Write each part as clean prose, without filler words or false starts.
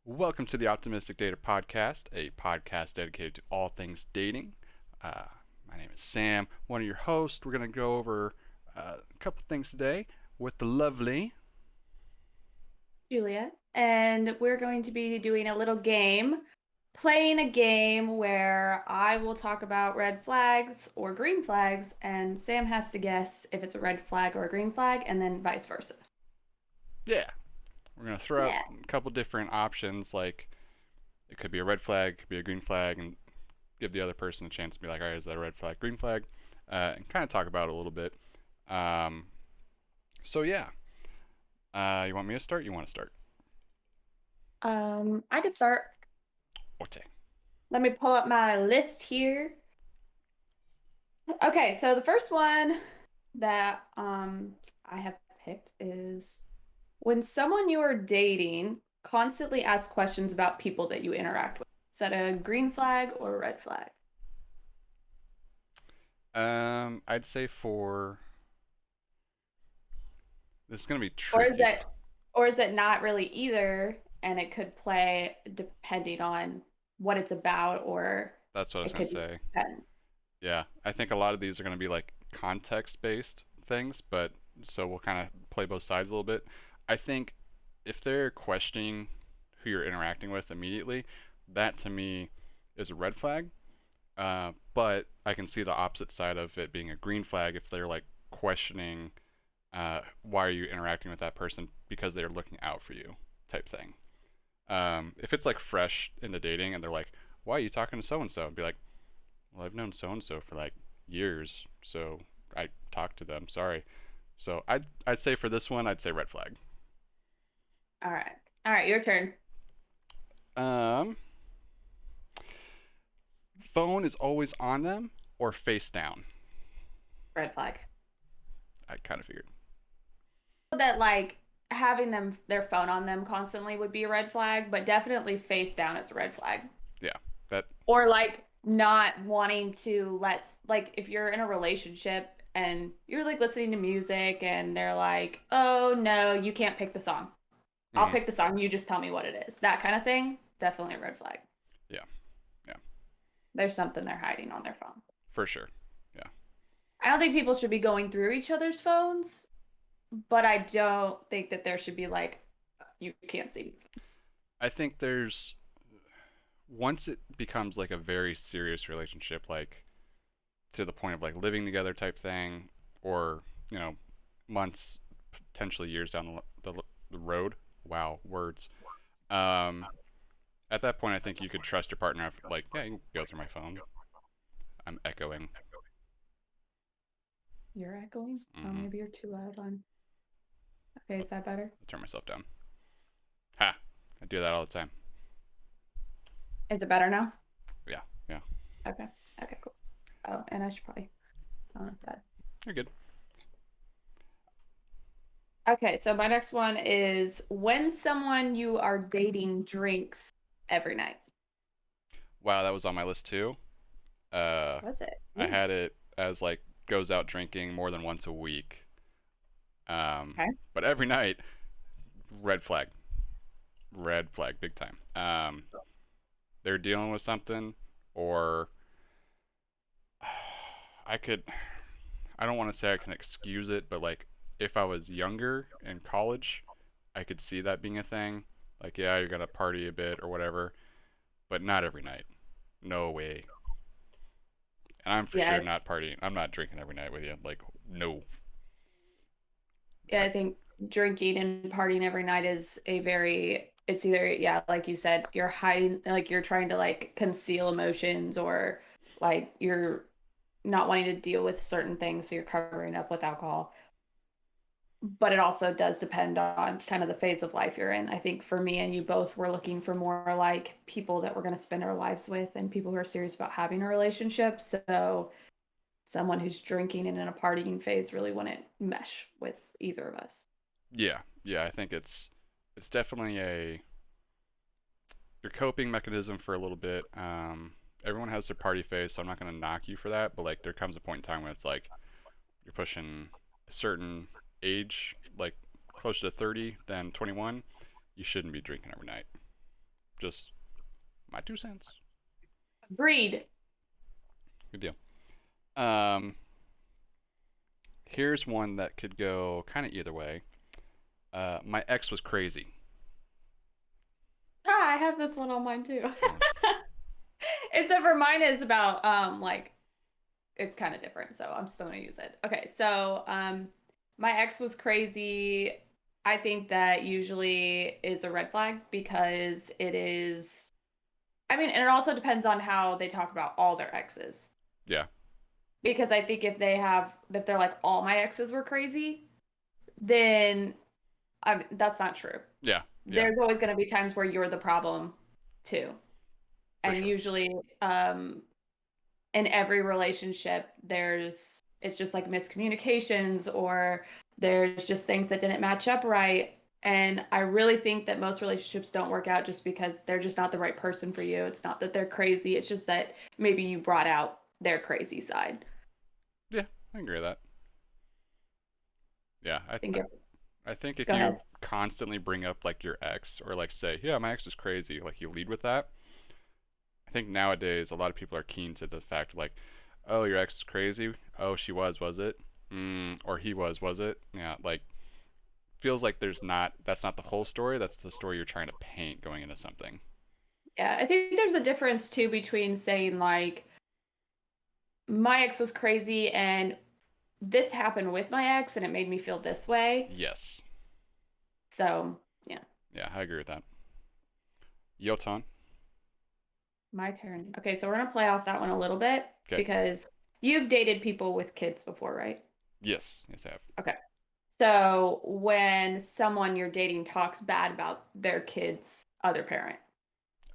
Welcome to the Optimistic Dater Podcast, a podcast dedicated to all things dating. Uh, my name is Sam, one of your hosts. We're going to go over a couple things today with the lovely. Julia, and we're going to be doing a little game, playing a game where I will talk about red flags or green flags, and Sam has to guess if it's a red flag or a green flag, and then vice versa. Yeah, we're going to throw out Yeah. a couple different options, like it could be a red flag, it could be a green flag, and give the other person a chance to be like, all right, is that a red flag, green flag? And kind of talk about it a little bit. Um, so, yeah, you want me to start? You want to start? I could start. Okay. Let me pull up my list here. Okay, so the first one that I have picked is when someone you are dating constantly asks questions about people that you interact with. Is that a green flag or a red flag? I'd say for this is gonna be Or is tricky. that or is it not really either and it could play depending on what it's about or That's what I was it gonna could just say. depend. Yeah, I think a lot of these are gonna be like context-based things, but so we'll kind of play both sides a little bit. I think if they're questioning who you're interacting with immediately, that to me is a red flag. But I can see the opposite side of it being a green flag if they're like questioning why are you interacting with that person because they're looking out for you type thing. If it's like fresh into dating and they're like, why are you talking to so and so? I'd be like, well, I've known so and so for like years, so I talked to them. Sorry. So I'd say for this one, I'd say red flag. All right. All right, your turn. Um, phone is always on them or face down. Red flag. I kind of figured. That like having them their phone on them constantly would be a red flag, but definitely face down is a red flag. Yeah, that. Or like not wanting to like if you're in a relationship and you're like listening to music and they're like, "Oh no, you can't pick the song." I'll Mm, pick the song, you just tell me what it is. That kind of thing, definitely a red flag. yeah, yeah, There's something they're hiding on their phone. for sure. Yeah, I don't think people should be going through each other's phones, but I don't think that there should be like you can't see. I think there's once it becomes like a very serious relationship, like to the point of like living together type thing, or months, potentially years down the road. Wow, words. Um, at that point, I think you could trust your partner. Like, yeah, you can go through my phone. I'm echoing. You're echoing? Oh, Mm-hmm. maybe you're too loud on. Okay, I'll, is that better? I'll turn myself down. Ha! I do that all the time. Is it better now? Yeah, yeah. Okay. Okay, cool. Oh, and I should probably I don't that. You're good. Okay, so my next one is when someone you are dating drinks every night. Wow, that was on my list too. Uh, Was it? I Ooh, had it as like goes out drinking more than once a week. Um, okay. but every night, red flag, red flag, big time. They're dealing with something, or I could, I don't want to say I can excuse it, but like if I was younger in college, I could see that being a thing. Like, yeah, you're gonna party a bit or whatever, but not every night. No way. And I'm for Yeah, sure not partying. I'm not drinking every night with you. Like, no. yeah, I, I think drinking and partying every night is a very it's either yeah, like you said, you're hiding like you're trying to like conceal emotions or like you're not wanting to deal with certain things, so you're covering up with alcohol. But it also does depend on kind of the phase of life you're in. I think for me and you both were looking for more like people that we're going to spend our lives with and people who are serious about having a relationship. So someone who's drinking and in a partying phase really wouldn't mesh with either of us. yeah, yeah. I think it's definitely a your coping mechanism for a little bit. Everyone has their party phase, so I'm not gonna knock you for that. But like, there comes a point in time when it's like you're pushing a certain age, like closer to 30 than 21. You shouldn't be drinking every night. Just my 2 cents. Agreed. Good deal. Um, Here's one that could go kind of either way. My ex was crazy. Ah, I have this one on mine too. Oh, Except for mine is about like it's kind of different, so I'm still gonna use it. Okay, so my ex was crazy. I think that usually is a red flag because it is, I mean, and it also depends on how they talk about all their exes. yeah, Because I think if they're like all my exes were crazy, then that's not true. yeah, yeah, There's always going to be times where you're the problem too. for And sure. usually in every relationship it's just like miscommunications or there's just things that didn't match up right. And I really think that most relationships don't work out just because they're just not the right person for you. It's not that they're crazy, it's just that maybe you brought out their crazy side. Yeah, I agree with that. Yeah, I think it, I think if go ahead. you constantly bring up like your ex or like say, yeah, my ex is crazy, like you lead with that. I think nowadays a lot of people are keen to the fact like, oh, your ex is crazy. Oh, she was it? Or he was it? Yeah, like feels like that's not the whole story. That's the story you're trying to paint going into something. Yeah, I think there's a difference too between saying like my ex was crazy and this happened with my ex and it made me feel this way. Yes. So, yeah, Yeah, I agree with that. Yoton. my turn. Okay, so we're gonna play off that one a little bit Okay. because you've dated people with kids before, right? Yes. Yes, I have. Okay. So when someone you're dating talks bad about their kid's other parent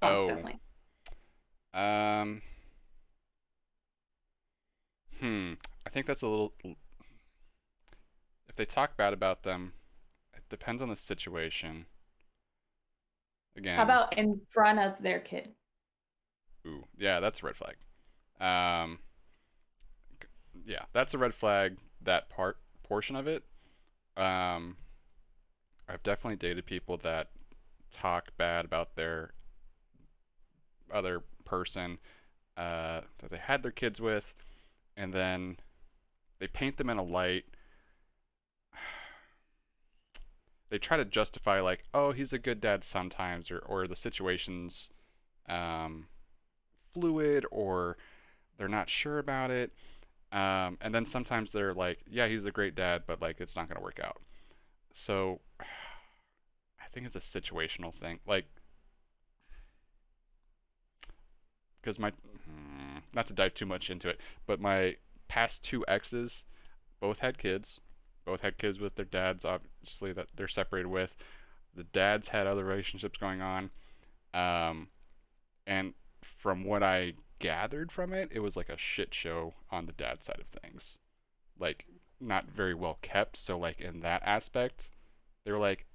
Oh. constantly. Um. Hmm. I think that's a little. If they talk bad about them, it depends on the situation. How Again, about in front of their kid? ooh, yeah, that's a red flag. Um, yeah, that's a red flag. That portion of it. Um, I've definitely dated people that talk bad about their other person that they had their kids with, and then they paint them in a light. They try to justify like, oh, he's a good dad sometimes, or the situation's um, fluid, or they're not sure about it. And then sometimes they're like, yeah, he's a great dad, but like it's not gonna work out. So I think it's a situational thing. Like, because not to dive too much into it, but my past two exes both had kids. Both had kids with their dads, obviously, that they're separated with. The dads had other relationships going on. Um, and from what I gathered from it, it was like a shit show on the dad side of things. Like, not very well kept. So, like, in that aspect, they were like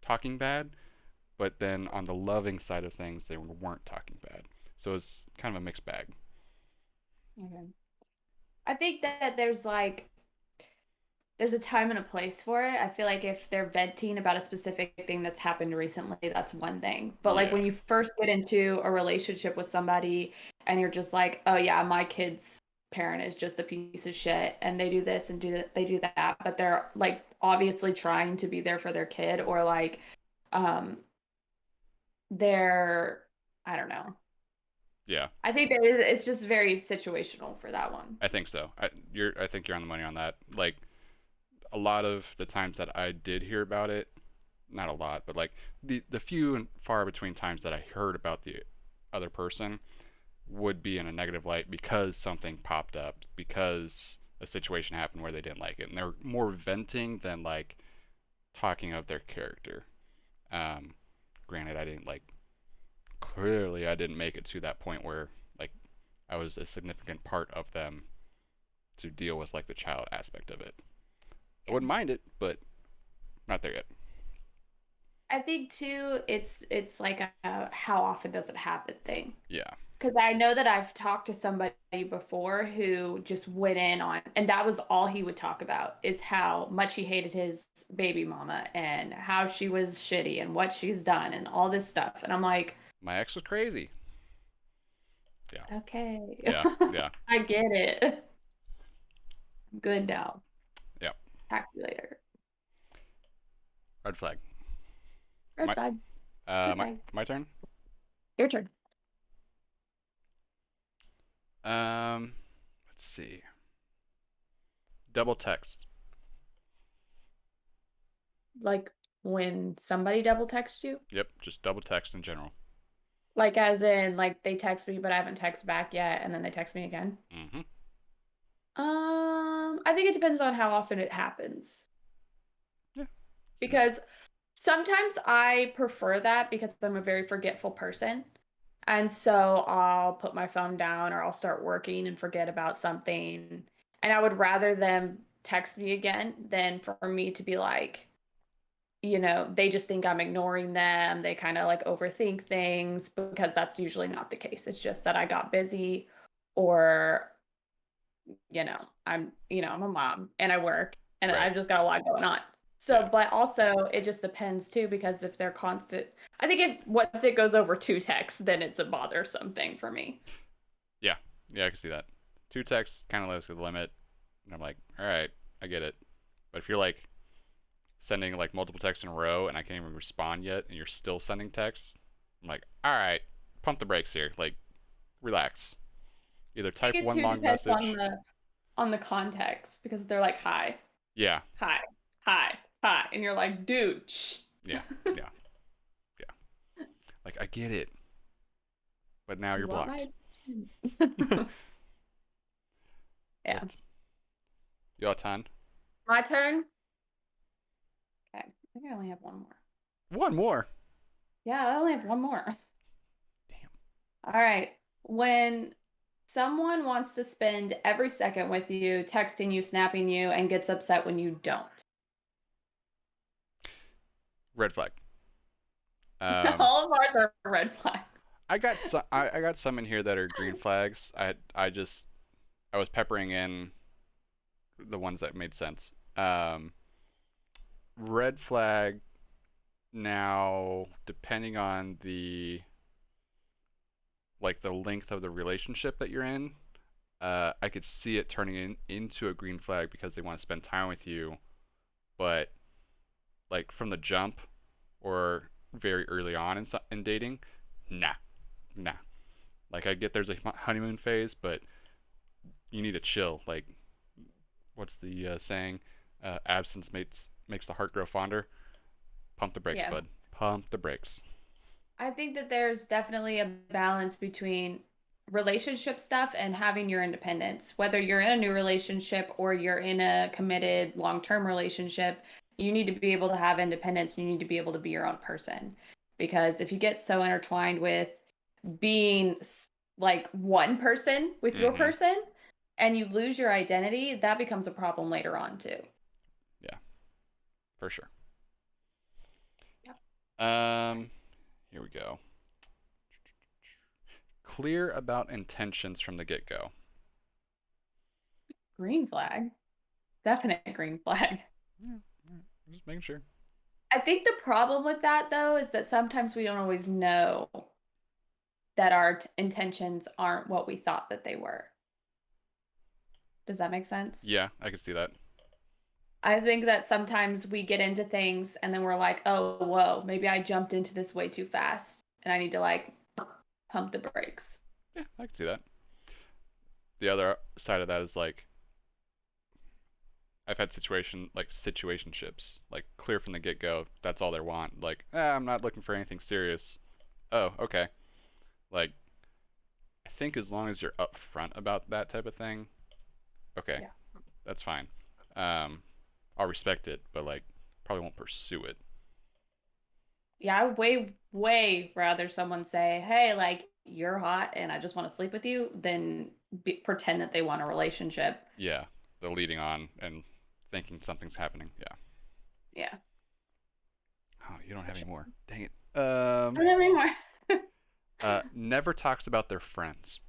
talking bad, but then on the loving side of things, they weren't talking bad. So it's kind of a mixed bag. Okay. I think that there's a time and a place for it. I feel like if they're venting about a specific thing that's happened recently, that's one thing. But like Yeah. when you first get into a relationship with somebody and you're just like, oh yeah, my kid's parent is just a piece of shit and they do this and they do that, but they're like obviously trying to be there for their kid or like um they're I don't know. Yeah. I think that it's just very situational for that one. I think so. I think you're on the money on that. Like a lot of the times that I did hear about it, not a lot, but like the few and far between times that I heard about the other person would be in a negative light because something popped up, because a situation happened where they didn't like it, and they're more venting than like talking of their character. Um, Granted, I didn't like clearly I didn't make it to that point where like I was a significant part of them to deal with like the child aspect of it. I Yeah. wouldn't mind it, but not there yet. I think too, it's like a how often does it happen thing. Yeah. Because I know that I've talked to somebody before who just went in on, and that was all he would talk about is how much he hated his baby mama and how she was shitty and what she's done and all this stuff. And I'm like, My ex was crazy. Yeah, okay, yeah, yeah, I get it. Good now. yeah. Calculator. Red flag. Red My flag. Red my flag. my turn. Your turn. Let's see. Double text. Like when somebody double texts you, Yep, just double text in general. like as in like they text me but I haven't texted back yet, and then they text me again. Mm-hmm. I think it depends on how often it happens. Yeah. See that. Because sometimes I prefer that because I'm a very forgetful person. And so I'll put my phone down or I'll start working and forget about something. And I would rather them text me again than for me to be like, they just think I'm ignoring them. They kind of like overthink things because that's usually not the case. It's just that I got busy or I'm a mom and I work and Right. I've just got a lot going on. Yeah. So, but also it just depends too, because if they're constant, I think if once it goes over two texts, then it's a bothersome thing for me. Yeah. Yeah, I can see that. Two texts kind of lets the limit, and I'm like, all right, I get it. But if you're like sending like multiple texts in a row and I can't even respond yet, and you're still sending texts, I'm like, all right, pump the brakes here. Like, relax. Either I think type it one too long depends on message. the context, because they're like, hi, Yeah. hi, hi, hi. And you're like, dude, shh. Yeah. Yeah. Yeah. Like, I get it, but now you're You want blocked. my attention? Yeah. What? You got time? My turn. Okay. I think I only have one more. One more. Yeah, I only have one more. Damn. All right. When someone wants to spend every second with you, texting you, snapping you, and gets upset when you don't. Red flag. Um, All of ours are red flags. I got some in here that are green flags. I was peppering in the ones that made sense. Um, Red flag now, depending on the length of the relationship that you're in, I could see it turning into a green flag because they want to spend time with you, but like from the jump or very early on in dating, nah, nah. Like I get there's a honeymoon phase, but you need to chill. Like what's the saying? Absence makes the heart grow fonder. Pump the brakes, Yeah. bud. Pump the brakes. I think that there's definitely a balance between relationship stuff and having your independence. Whether you're in a new relationship or you're in a committed long-term relationship, you need to be able to have independence and you need to be able to be your own person. Because if you get so intertwined with being like one person with your Mm-hmm. person and you lose your identity, that becomes a problem later on too. Yeah, for sure. Yeah. Here we go. Clear about intentions from the get go. Green flag. Definite green flag. Yeah, just making sure. I think the problem with that though is that sometimes we don't always know that our intentions aren't what we thought that they were. Does that make sense? Yeah, I can see that. I think that sometimes we get into things and then we're like, oh, whoa, maybe I jumped into this way too fast and I need to like pump the brakes. Yeah, I can see that. The other side of that is like I've had situationships, like clear from the get go. That's all they want. Like, I'm not looking for anything serious. Oh, okay. Like, I think as long as you're upfront about that type of thing, okay, Yeah. that's fine. Um, I'll respect it, but like, probably won't pursue it. Yeah, I would way, way rather someone say, hey, like, you're hot and I just want to sleep with you than pretend that they want a relationship. Yeah, the leading on and thinking something's happening. Yeah. Yeah. Oh, you don't For have any sure. more. Dang it. I don't have any more. never talks about their friends.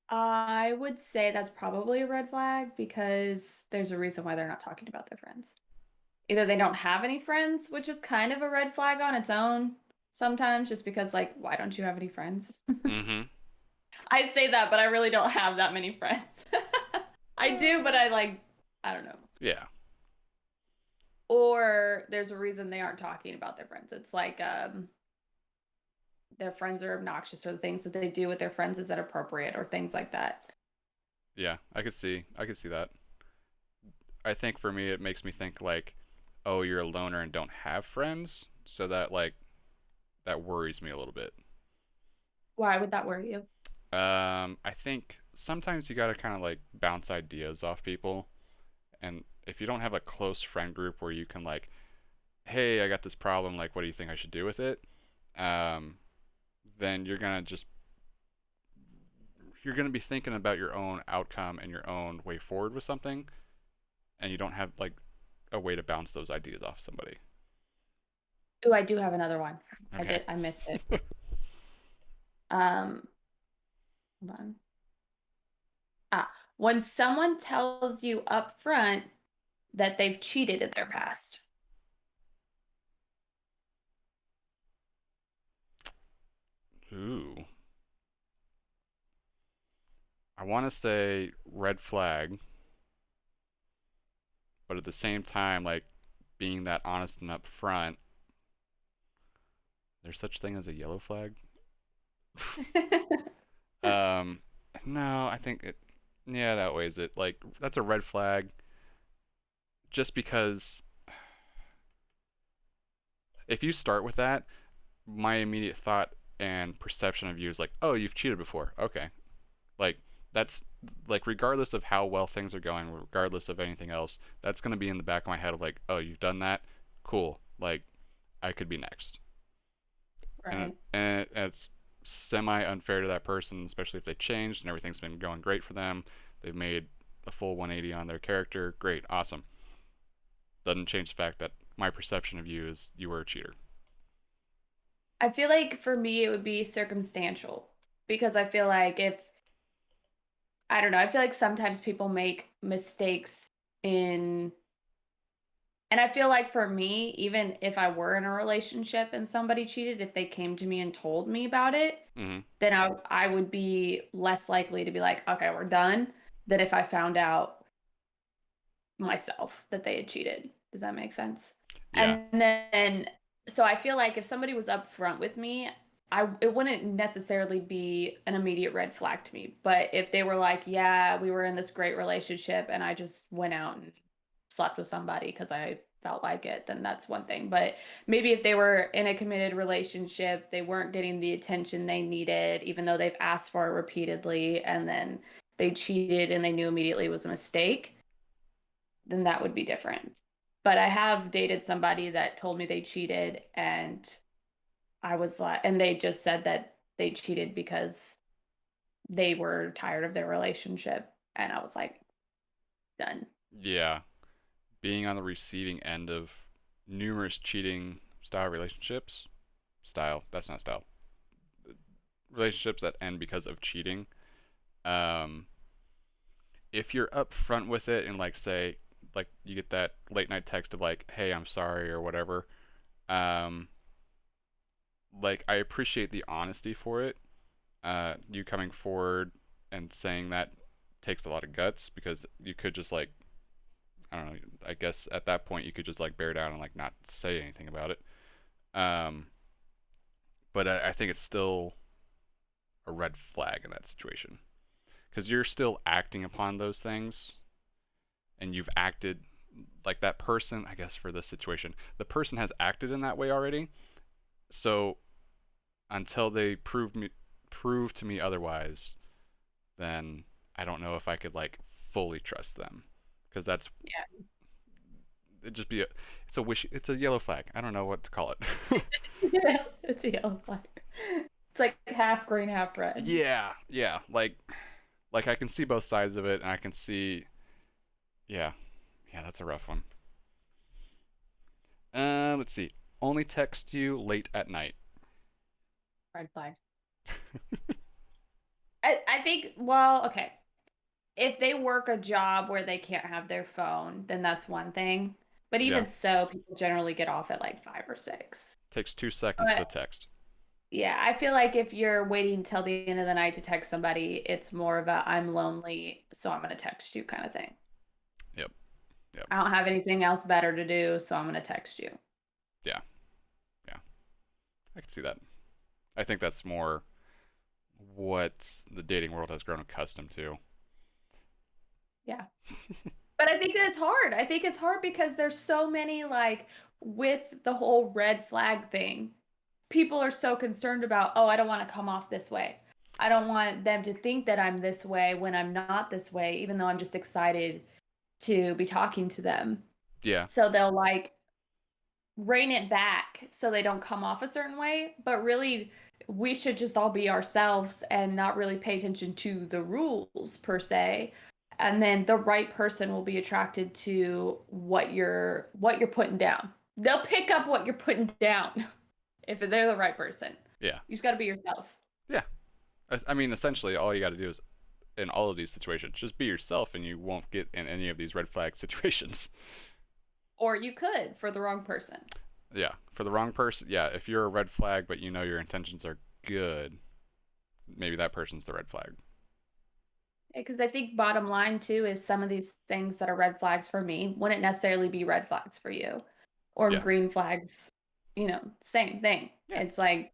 I would say that's probably a red flag because there's a reason why they're not talking about their friends. Either they don't have any friends, which is kind of a red flag on its own sometimes, just because, like, why don't you have any friends? Mm-hmm. I say that, but I really don't have that many friends. I do, but I don't know. Yeah. Or there's a reason they aren't talking about their friends. It's like their friends are obnoxious, or the things that they do with their friends is inappropriate, or things like that. Yeah. I could see that. I think for me, it makes me think like, oh, you're a loner and don't have friends, so that like that worries me a little bit. Why would that worry you? I think sometimes you gotta kind of like bounce ideas off people, and if you don't have a close friend group where you can like, hey, I got this problem, like, what do you think I should do with it? Um, then you're gonna be thinking about your own outcome and your own way forward with something, and you don't have like a way to bounce those ideas off somebody. Oh, I do have another one. Okay. I missed it. Um, hold on. Ah, when someone tells you up front that they've cheated in their past. Ooh. I want to say red flag, but at the same time, like being that honest and upfront, there's such thing as a yellow flag. Um, no, I think it, yeah, it outweighs it. Like that's a red flag, just because if you start with that, my immediate thought and perception of you is like, oh, you've cheated before. Okay, like that's like regardless of how well things are going, regardless of anything else, that's gonna be in the back of my head of like, oh, you've done that. Cool. Like I could be next. Right. And it's semi unfair to that person, especially if they changed and everything's been going great for them. They've made a full 180 on their character. Great, awesome. Doesn't change the fact that my perception of you is you were a cheater. I feel like for me it would be circumstantial because I feel like if I don't know, I feel like sometimes people make mistakes in and I feel like for me, even if I were in a relationship and somebody cheated, if they came to me and told me about it, Mm-hmm. then I would be less likely to be like, okay, we're done, than if I found out myself that they had cheated. Does that make sense? Yeah. And then so I feel like if somebody was upfront with me, I it wouldn't necessarily be an immediate red flag to me. But if they were like, yeah, we were in this great relationship and I just went out and slept with somebody because I felt like it, then that's one thing. But maybe if they were in a committed relationship, they weren't getting the attention they needed, even though they've asked for it repeatedly, and then they cheated and they knew immediately it was a mistake, then that would be different. But I have dated somebody that told me they cheated, and I was like, and they just said that they cheated because they were tired of their relationship. And I was like, done. Yeah. Being on the receiving end of numerous cheating style relationships, that's not style. Relationships that end because of cheating. Um, if you're upfront with it and like say, like you get that late night text of like, hey, I'm sorry or whatever, um, like I appreciate the honesty for it. You coming forward and saying that takes a lot of guts because you could just like I don't know. I guess at that point you could just like bear down and like not say anything about it. Um, but I think it's still a red flag in that situation because you're still acting upon those things and you've acted like that person. I guess for this situation, the person has acted in that way already. So until they prove to me otherwise, then I don't know if I could like fully trust them because that's Yeah. it just be a it's a yellow flag. I don't know what to call it. Yeah, it's a yellow flag. It's like half green, half red. Yeah, yeah. Like I can see both sides of it and I can see yeah. Yeah, that's a rough one. Let's see. Only text you late at night. Red flag. I think, well, okay. If they work a job where they can't have their phone, then that's one thing. But Yeah. even so, people generally get off at like 5 or 6. Takes 2 seconds to But text. yeah, I feel like if you're waiting till the end of the night to text somebody, it's more of a I'm lonely, so I'm gonna text you kind of thing. Yep. Yep. I don't have anything else better to do, so I'm gonna text you. Yeah. Yeah. I can see that. I think that's more what the dating world has grown accustomed to. Yeah. But I think that's hard. I think it's hard because there's so many like with the whole red flag thing. People are so concerned about, oh, I don't want to come off this way. I don't want them to think that I'm this way when I'm not this way, even though I'm just excited to be talking to them. Yeah. So they'll like rein it back so they don't come off a certain way. But really, we should just all be ourselves and not really pay attention to the rules per se. And then the right person will be attracted to what you're putting down. They'll pick up what you're putting down if they're the right person. Yeah. You just got to be yourself. Yeah. I mean, essentially, all you got to do is, in all of these situations, just be yourself, and you won't get in any of these red flag situations. Or you could for the wrong person. Yeah. For the wrong person, yeah. If you're a red flag, but you know your intentions are good, maybe that person's the red flag. Because I think bottom line too is some of these things that are red flags for me wouldn't necessarily be red flags for you, or Yeah. green flags. Same thing. Yeah. It's like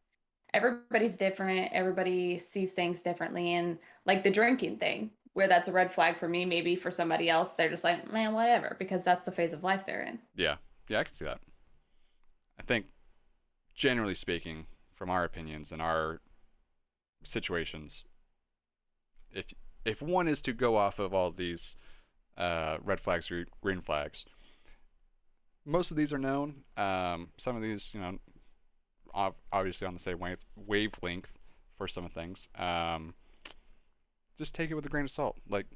everybody's different. Everybody sees things differently, and like the drinking thing, where that's a red flag for me, maybe for somebody else, they're just like, man, whatever, because that's the phase of life they're in. Yeah. Yeah, I can see that. I think, generally speaking, from our opinions and our situations, if if one is to go off of all these red flags or green flags, most of these are known. Some of these, obviously on the same wavelength for some of things. Just take it with a grain of salt. Like,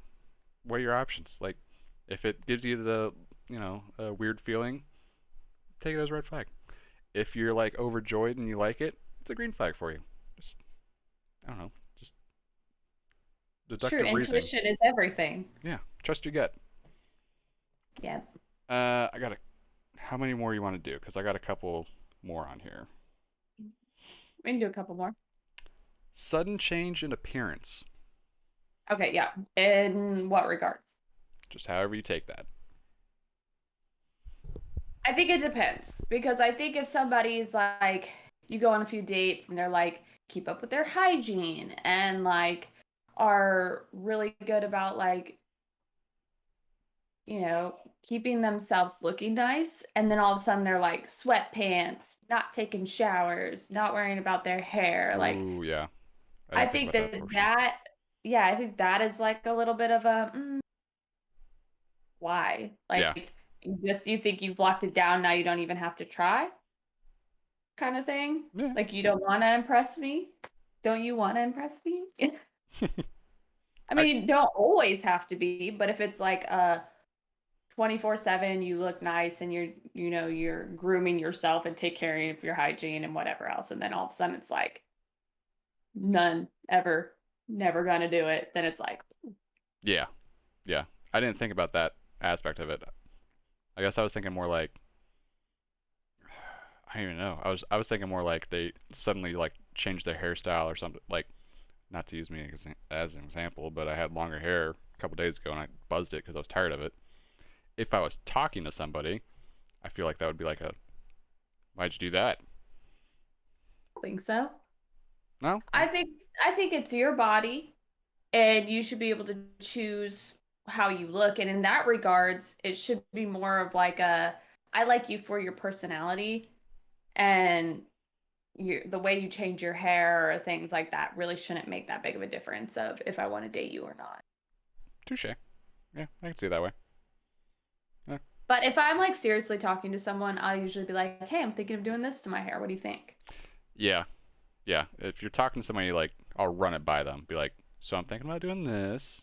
weigh your options. Like, if it gives you the, a weird feeling, take it as a red flag. If you're like overjoyed and you like it, it's a green flag for you. Just, I don't know, just It's true. deductive reasoning. Intuition is everything. Yeah, trust your gut. Yeah. I got a. How many more you want to do? Because I got a couple more on here. We can do a couple more. Sudden change in appearance. Okay, yeah. In what regards? Just however you take that. I think it depends because I think if somebody's like, you go on a few dates and they're like, keep up with their hygiene and like are really good about like, keeping themselves looking nice. And then all of a sudden they're like sweatpants, not taking showers, not worrying about their hair. Like, Ooh, yeah. I I didn't think think about that that portion. yeah, I think that is like a little bit of a, why? Yeah. Like, you think you've locked it down, now you don't even have to try kind of thing. Yeah. Like, you don't want to impress me? Don't you want to impress me? I I mean, you don't always have to be, but if it's like a 24/7, you look nice and you're grooming yourself and take care of your hygiene and whatever else, and then all of a sudden it's like none ever, never gonna do it, then it's like, yeah. Yeah. I didn't think about that aspect of it. I guess I was thinking more like I don't even know. I was thinking more like they suddenly like changed their hairstyle or something. Like, not to use me as an example, but I had longer hair a couple days ago and I buzzed it because I was tired of it. If I was talking to somebody, I feel like that would be like a, why'd you do that? I think so. No? I think it's your body and you should be able to choose how you look, and in that regards it should be more of like a, I like you for your personality, and the way you change your hair or things like that really shouldn't make that big of a difference of if I want to date you or not. Touche. Yeah, I can see it that way. Yeah. But if I'm like seriously talking to someone, I'll usually be like, hey, I'm thinking of doing this to my hair, what do you think? Yeah. Yeah. If you're talking to somebody, like, I'll run it by them. Be like, so I'm thinking about doing this.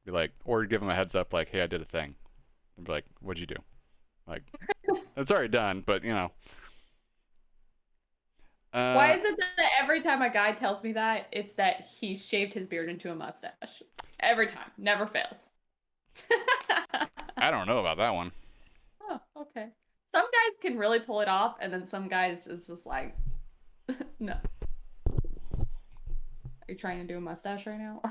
Be like, or give them a heads up, like, hey, I did a thing. And be like, what'd you do? Like, it's already done, but Why Uh, is it that every time a guy tells me that, it's that he shaved his beard into a mustache. Every time, never fails. I don't know about that one. Oh, okay. Some guys can really pull it off, and then some guys just like, no. Are you trying to do a mustache right now?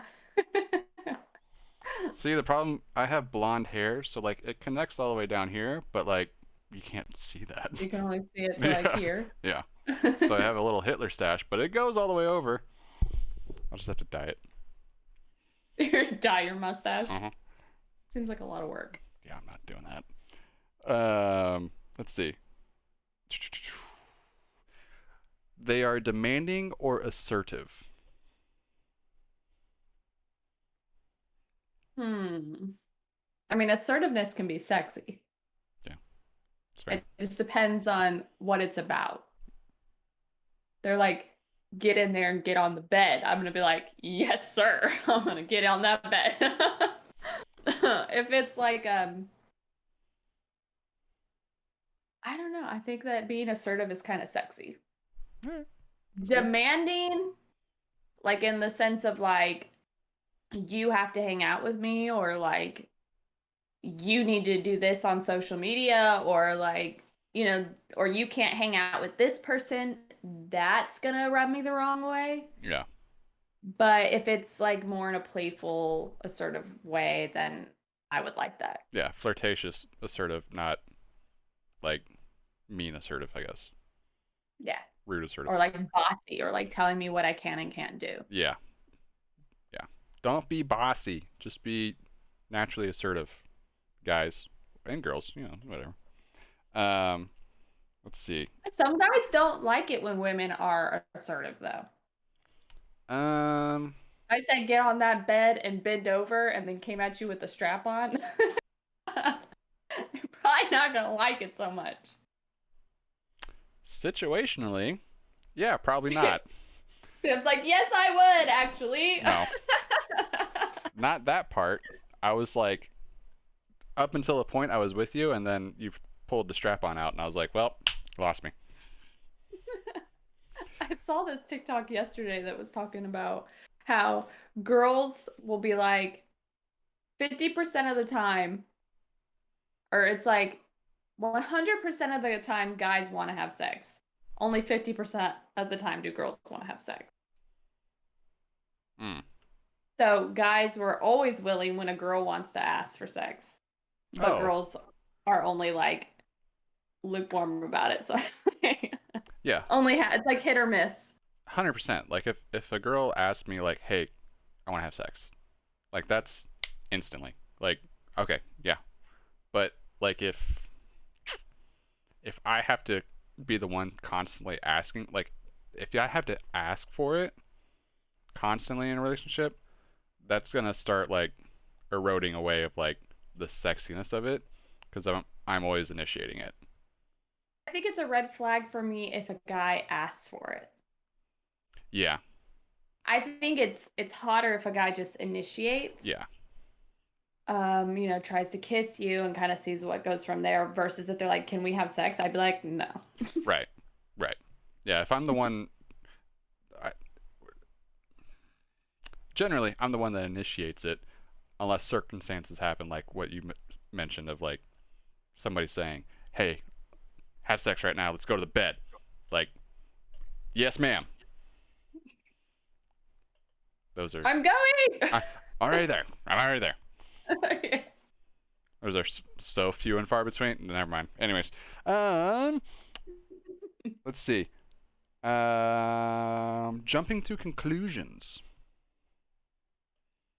See, the problem, I have blonde hair, so like it connects all the way down here, but like you can't see that. You can only see it to like Yeah, here. yeah. So I have a little Hitler stash, but it goes all the way over. I'll just have to dye it. Dye your mustache. Uh-huh. Seems like a lot of work. Yeah, I'm not doing that. Let's see. They are demanding or assertive. I mean, assertiveness can be sexy. Yeah, it's fair. It just depends on what it's about. They're like, get in there and get on the bed. I'm gonna be like, yes, sir. I'm gonna get on that bed. If it's like, I don't know. I think that being assertive is kind of sexy. All right. Demanding, like in the sense of like, you have to hang out with me, or like, you need to do this on social media, or like, or you can't hang out with this person, that's gonna rub me the wrong way. Yeah. But if it's like more in a playful, assertive way, then I would like that. Yeah, flirtatious, assertive, not like mean assertive, I guess. Yeah. Rude assertive. Or like bossy, or like telling me what I can and can't do. Yeah. Yeah. Don't be bossy. Just be naturally assertive, guys and girls, whatever. Let's see. Some guys don't like it when women are assertive, though. I said get on that bed and bend over and then came at you with the strap on. You're probably not gonna like it so much. Situationally, yeah, probably not. Sam's like, yes, I would actually. No. Not that part. I was like, up until the point I was with you, and then you pulled the strap on out, and I was like, well, lost me. I saw this TikTok yesterday that was talking about how girls will be like 50% of the time, or it's like 100% of the time guys want to have sex. Only 50% of the time do girls want to have sex. So guys were always willing when a girl wants to ask for sex. But girls are only like lukewarm about it. So yeah. it's like hit or miss. 100%. Like if a girl asks me like, "Hey, I want to have sex," like that's instantly like, okay, yeah. But like if I have to be the one constantly asking, like if I have to ask for it constantly in a relationship, that's gonna start like eroding away of like the sexiness of it, because I'm always initiating it. I think it's a red flag for me if a guy asks for it. Yeah. I think it's hotter if a guy just initiates. Yeah. Tries to kiss you and kind of sees what goes from there, versus if they're like, "Can we have sex?" I'd be like, "No." Right. Yeah, if I'm the one, generally I'm the one that initiates it, unless circumstances happen like what you mentioned of like somebody saying, "Hey, have sex right now. Let's go to the bed." Like, yes, ma'am. Those are. I'm going. I'm already there. Those are so few and far between. Never mind. Anyways, let's see. Jumping to conclusions.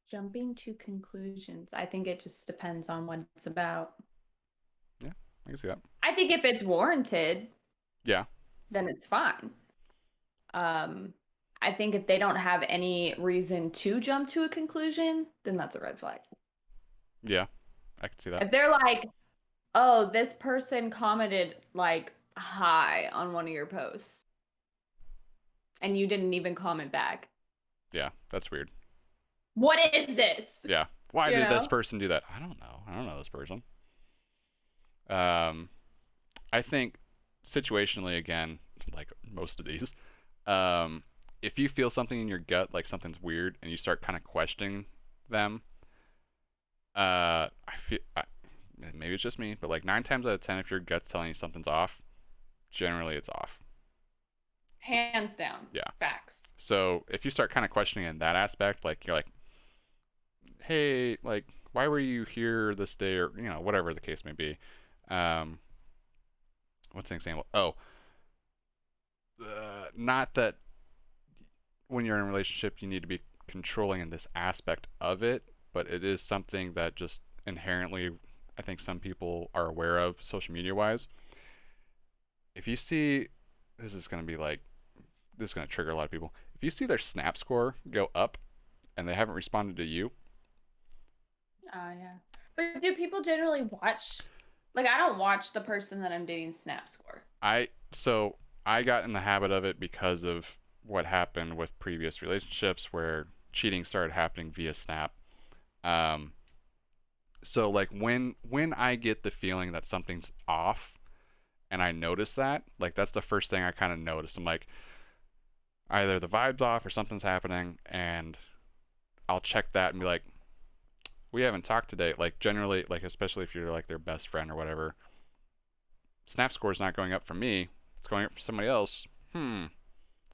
Jumping to conclusions. I think it just depends on what it's about. Yeah, I can see that. I think if it's warranted, yeah, then it's fine. I think if they don't have any reason to jump to a conclusion, then that's a red flag. Yeah, I can see that. If they're like, "Oh, this person commented like hi on one of your posts," and you didn't even comment back. Yeah, that's weird. What is this? Yeah. Why did this person do that? I don't know. I don't know this person. I think situationally, again, like most of these, if you feel something in your gut, like something's weird, and you start kind of questioning them, I feel maybe it's just me, but like 9 times out of 10, if your gut's telling you something's off, generally it's off. So, Hands down. yeah. Facts. So if you start kind of questioning in that aspect, like you're like, hey, like, why were you here this day, or whatever the case may be. Um, what's an example? Oh, not that when you're in a relationship you need to be controlling in this aspect of it, but it is something that just inherently I think some people are aware of social media wise. If you see, this is going to be like, this is going to trigger a lot of people. If you see their snap score go up and they haven't responded to you, Oh yeah. But do people generally watch? Like, I don't watch the person that I'm dating snap score. so I got in the habit of it because of what happened with previous relationships where cheating started happening via Snap. Um, so like when I get the feeling that something's off and I notice that, like that's the first thing I kind of notice. I'm like, either the vibe's off or something's happening, and I'll check that and be like, we haven't talked today. Like generally, like especially if you're like their best friend or whatever, Snap score's not going up for me. It's going up for somebody else.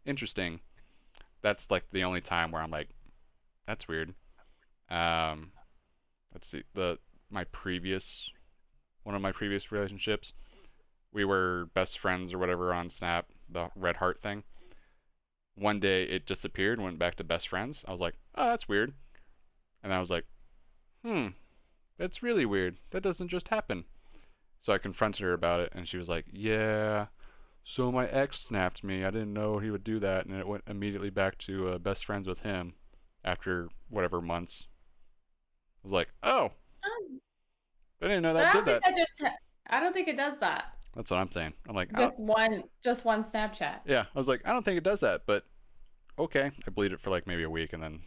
Interesting. That's like the only time where I'm like, that's weird. Um, let's see. The my previous one of my previous relationships, we were best friends or whatever on Snap, the red heart thing. One day it disappeared and went back to best friends. I was like, oh, that's weird. And I was like, that's really weird. That doesn't just happen. So I confronted her about it, and she was like, yeah. So my ex snapped me. I didn't know he would do that, and it went immediately back to best friends with him after whatever months. I was like, oh, Um, I didn't know but that I did don't think that. that just. I don't think it does that. That's what I'm saying. I'm like, I don't. Just one Snapchat. Yeah, I was like, I don't think it does that, but okay. I believed it for like maybe a week, and then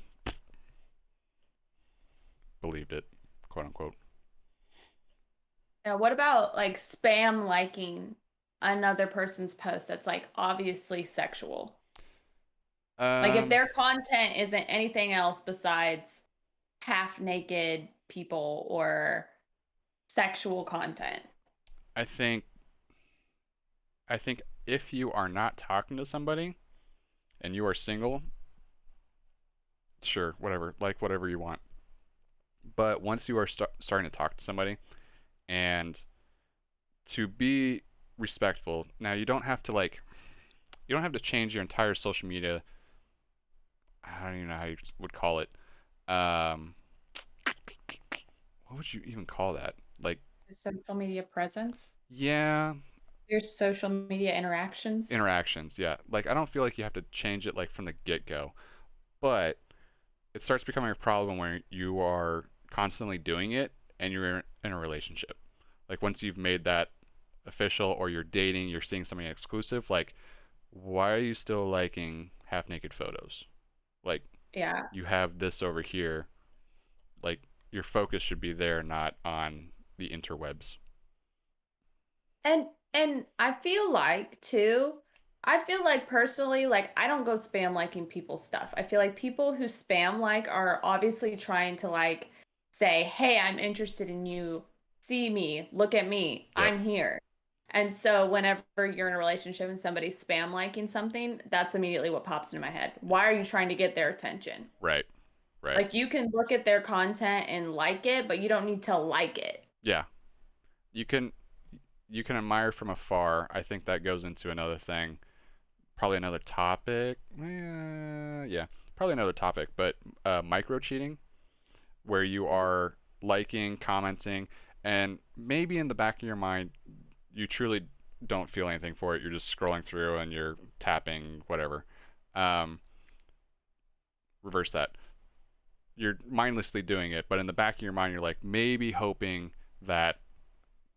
believed it, quote unquote. Now, what about like spam liking another person's post that's like obviously sexual? Like if Um, their content isn't anything else besides half naked people or sexual content. I think I think if you are not talking to somebody and you are single, sure, whatever, like whatever you want. But once you are starting to talk to somebody, and to be respectful, now you don't have to change your entire social media. I don't even know how you would call it. Um, what would you even call that? Like, Social media presence, yeah, your social media interactions. interactions. Yeah, like I don't feel like you have to change it like from the get go, but it starts becoming a problem where you are constantly doing it and you're in a relationship. Like once you've made that official or you're dating, you're seeing something exclusive, like why are you still liking half naked photos? Like Yeah. you have this over here. Like your focus should be there, not on the interwebs. And I feel like too, I feel like personally, like I don't go spam liking people's stuff. I feel like people who spam like are obviously trying to like say, "Hey, I'm interested in you. See me, look at me. Yep. I'm here." And so whenever you're in a relationship and somebody's spam liking something, that's immediately what pops into my head. Why are you trying to get their attention? Right. Right. Like you can look at their content and like it, but you don't need to like it. Yeah. You can admire from afar. I think that goes into another thing, probably another topic. Yeah, probably another topic. But micro cheating, where you are liking, commenting, and maybe in the back of your mind, you truly don't feel anything for it. You're just scrolling through and you're tapping whatever. Um, reverse that. You're mindlessly doing it, but in the back of your mind, you're like maybe hoping that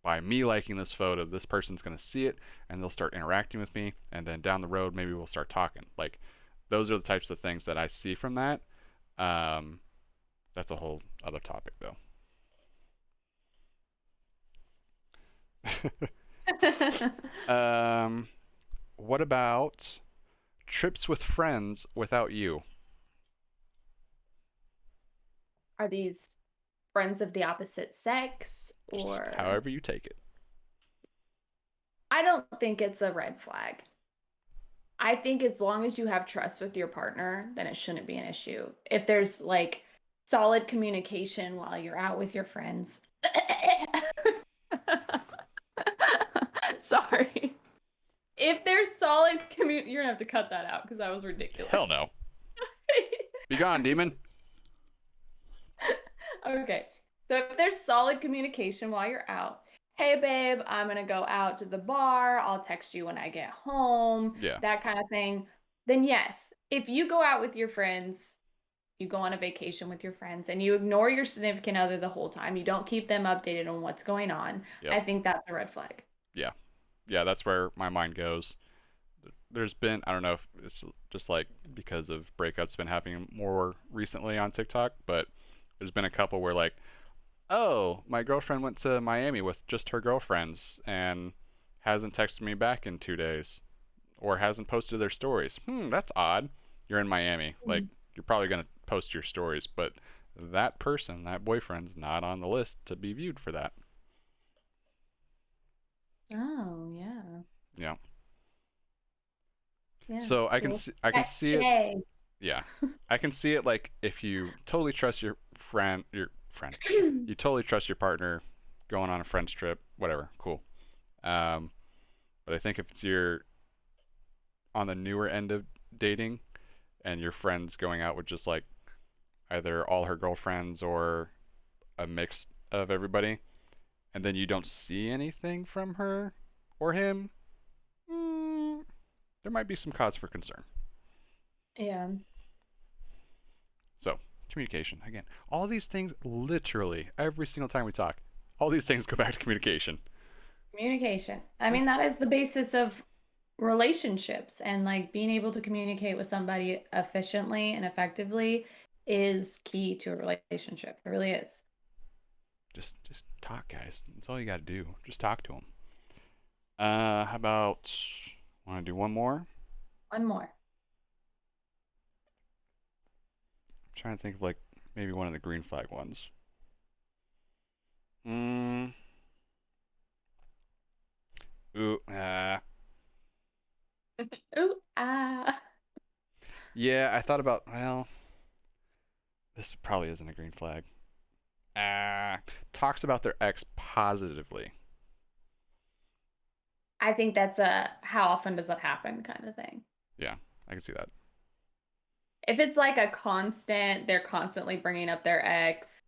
by me liking this photo, this person's going to see it and they'll start interacting with me. And then down the road, maybe we'll start talking. Like, those are the types of things that I see from that. Um, that's a whole other topic, though. What about trips with friends without you. Are these friends of the opposite sex Just or however you take it. I don't think it's a red flag. I think as long as you have trust with your partner, then it shouldn't be an issue. If there's like solid communication while you're out with your friends. Sorry. If there's solid you're gonna have to cut that out because that was Hell ridiculous. no. Be gone, demon. Okay. So if there's solid communication while you're out, hey babe, I'm gonna go out to the bar. I'll text you when I get home, Yeah. that kind of thing. Then yes, if you go out with your friends, you go on a vacation with your friends and you ignore your significant other the whole time, you don't keep them updated on what's going on, Yep. I think that's a red flag. Yeah. Yeah, that's where my mind goes. There's been, I don't know if it's just like because of breakups been happening more recently on TikTok, but there's been a couple where like, oh, my girlfriend went to Miami with just her girlfriends and hasn't texted me back in 2 days or hasn't posted their stories. That's odd. You're in Miami. Like, Mhm. you're probably going to post your stories, but that person, that boyfriend's not on the list to be viewed for that. Oh, yeah. Yeah. Yeah. So Little I can sketch see it. J. Yeah. I can see it like if you totally trust your friend, you totally trust your partner going on a friend's trip, whatever, cool. Um, but I think if it's your on the newer end of dating and your friend's going out with just like either all her girlfriends or a mix of everybody, and then you don't see anything from her or him, mm, there might be some cause for concern. Yeah. So, communication. Again, all these things, literally, every single time we talk, all these things go back to communication. Communication. I Yeah. mean, that is the basis of relationships and like being able to communicate with somebody efficiently and effectively is key to a relationship. It really is. Just talk, guys. That's all you got to do. Just talk to them. How about, want to do one more? One more. I'm trying to think of like maybe one of the green flag ones. Mm, ooh, Ooh, ah. yeah, I thought about, well, this probably isn't a green flag. Ah, talks about their ex positively. I think that's a how often does that happen kind of thing. Yeah, I can see that. If it's like a constant, they're constantly bringing up their ex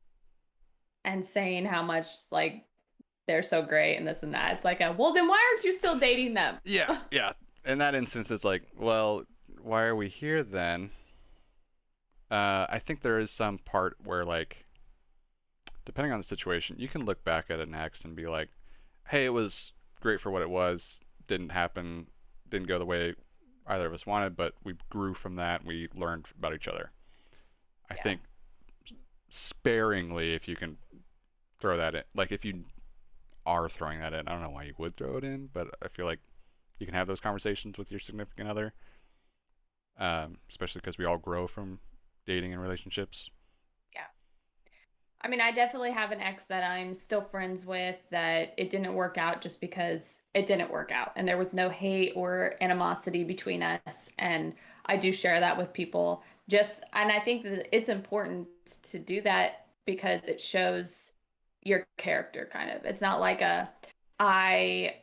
and saying how much like they're so great and this and that. It's like a, well, then why aren't you still dating them? Yeah, yeah. In that instance, it's like, well, why are we here then? I think there is some part where, like, depending on the situation, you can look back at an ex and be like, hey, it was great for what it was. Didn't happen, didn't go the way either of us wanted, but we grew from that. We learned about each other. I Yeah. think sparingly, if you can throw that in, like, if you are throwing that in, I don't know why you would throw it in, but I feel like you can have those conversations with your significant other, especially because we all grow from dating and relationships. Yeah. I mean, I definitely have an ex that I'm still friends with that it didn't work out just because it didn't work out. And there was no hate or animosity between us. And I do share that with people. And I think that it's important to do that because it shows your character kind of. It's not like I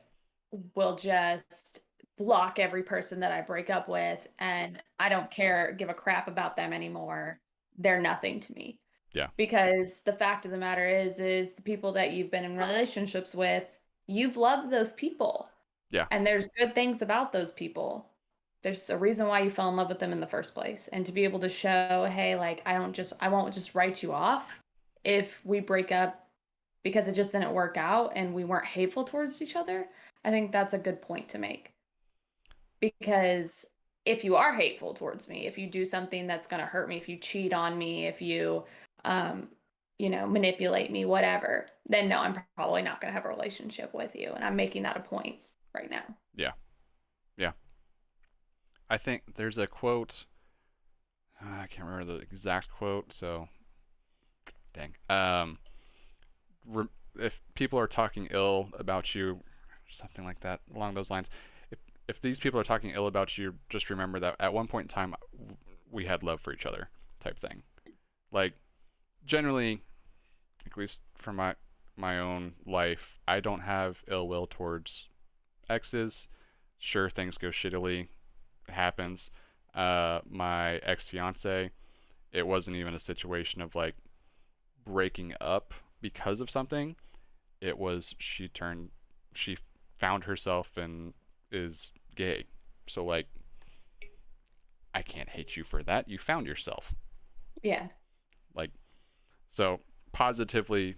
will just block every person that I break up with and I don't give a crap about them anymore. They're nothing to me Yeah, because the fact of the matter is the people that you've been in relationships with, you've loved those people yeah, and there's good things about those people. There's a reason why you fell in love with them in the first place, and to be able to show, hey, like I won't just write you off if we break up because it just didn't work out and we weren't hateful towards each other. I think that's a good point to make because if you are hateful towards me, if you do something that's going to hurt me, if you cheat on me, if you um manipulate me, whatever, then no, I'm probably not going to have a relationship with you, and I'm making that a point right now. yeah, yeah. I think there's a quote. I can't remember the exact quote, so dang. Re- if people are talking ill about you, something like that, along those lines, if if these people are talking ill about you, just remember that at one point in time we had love for each other, type thing. Like generally, at least for my own life, I don't have ill will towards exes. Sure, things go shittily, it happens. My ex fiance, it wasn't even a situation of like breaking up because of something. It was she found herself and is gay. So like, I can't hate you for that. You found yourself. Yeah. Like, so positively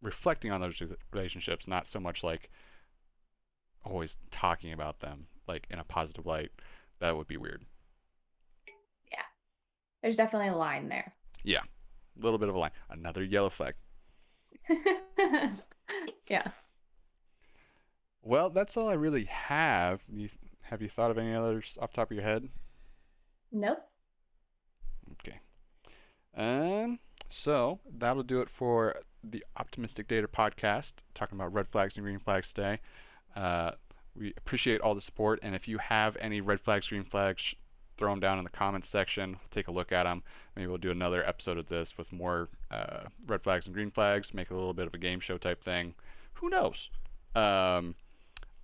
reflecting on those relationships, not so much like always talking about them like in a positive light. That would be weird. Yeah. There's definitely a line there. Yeah, a little bit of a line. Another yellow flag. Yeah. Well, that's all I really have. Have you thought of any others off the top of your head? Nope. Okay. Um, so that'll do it for the Optimistic Data podcast, talking about red flags and green flags today. Uh, we appreciate all the support, and if you have any red flags, green flags, throw them down in the comments section. Take a look at them. Maybe we'll do another episode of this with more red flags and green flags, make it a little bit of a game show type thing. Who knows? Um,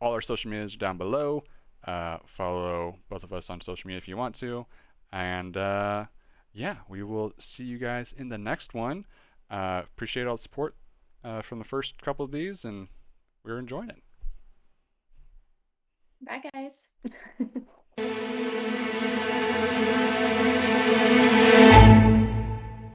all our social medias are down below. Follow both of us on social media if you want to. And yeah, we will see you guys in the next one. Appreciate all the support from the first couple of these, and we're enjoying it. Bye, guys.